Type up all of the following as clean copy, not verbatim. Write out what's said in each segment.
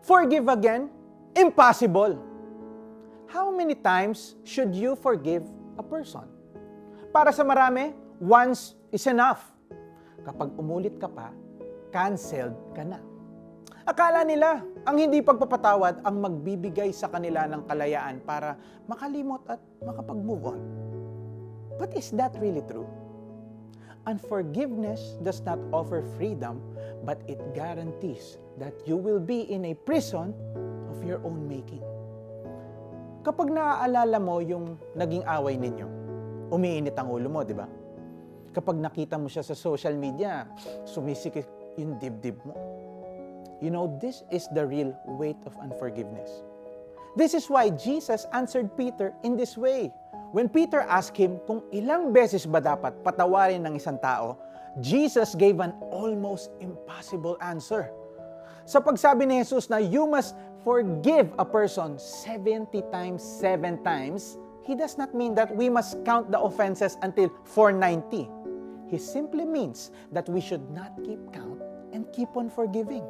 Forgive again? Impossible. How many times should you forgive a person? Para sa marami, once is enough. Kapag umulit ka pa, canceled ka na. Akala nila, ang hindi pagpapatawad ang magbibigay sa kanila ng kalayaan para makalimot at makapag-move on. But is that really true? Unforgiveness does not offer freedom, but it guarantees that you will be in a prison of your own making. Kapag naaalala mo yung naging away ninyo, umiinit ang ulo mo, di ba? Kapag nakita mo siya sa social media, sumisikip yung dibdib mo. You know, this is the real weight of unforgiveness. This is why Jesus answered Peter in this way. When Peter asked him kung ilang beses ba dapat patawarin ng isang tao, Jesus gave an almost impossible answer. Sa pagsabi ni Jesus na you must forgive a person 70 times, 7 times, He does not mean that we must count the offenses until 490. He simply means that we should not keep count and keep on forgiving.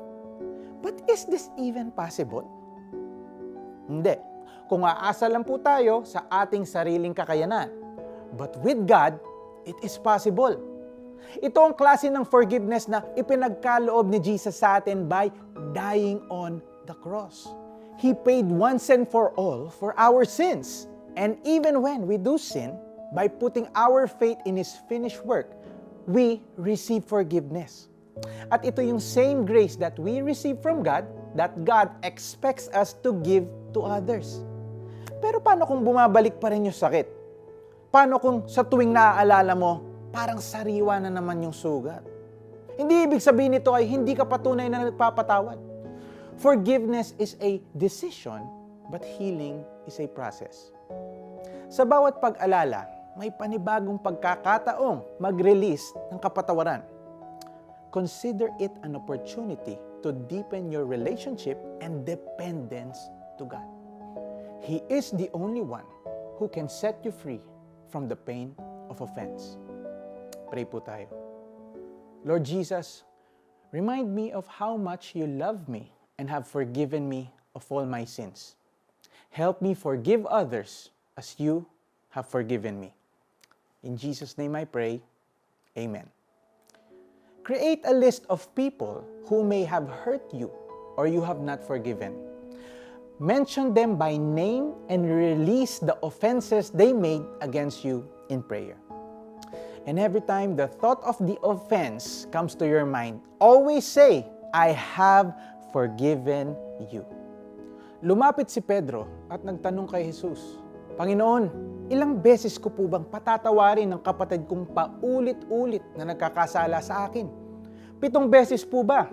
But is this even possible? Hindi. Kung aasa lang po tayo sa ating sariling kakayanan. But with God, it is possible. Ito ang klase ng forgiveness na ipinagkaloob ni Jesus sa atin by dying on the cross. He paid once and for all for our sins. And even when we do sin, by putting our faith in His finished work, we receive forgiveness. At ito yung same grace that we receive from God, that God expects us to give to others. Pero paano kung bumabalik pa rin yung sakit? Paano kung sa tuwing naaalala mo, parang sariwa na naman yung sugat? Hindi ibig sabihin nito ay hindi ka patunay na nagpapatawad. Forgiveness is a decision, but healing is a process. Sa bawat pag-alala, may panibagong pagkakataong mag-release ng kapatawaran. Consider it an opportunity to deepen your relationship and dependence to God. He is the only one who can set you free from the pain of offense. Pray po tayo. Lord Jesus, remind me of how much you love me and have forgiven me of all my sins. Help me forgive others as you have forgiven me. In Jesus' name I pray, Amen. Create a list of people who may have hurt you or you have not forgiven. Mention them by name and release the offenses they made against you in prayer. And every time the thought of the offense comes to your mind, always say, I have forgiven you. Lumapit si Pedro at nagtanong kay Jesus, Panginoon, ilang beses ko po bang patatawarin ng kapatid kong paulit-ulit na nagkakasala sa akin? 7 beses po ba?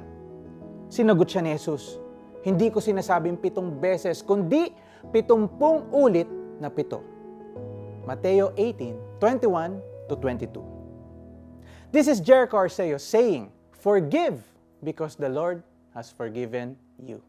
Sinagot siya ni Jesus, hindi ko sinasabing 7 beses, kundi 70 ulit na 7. Mateo 18:21-22. This is Jericho Arceo saying, forgive because the Lord has forgiven you.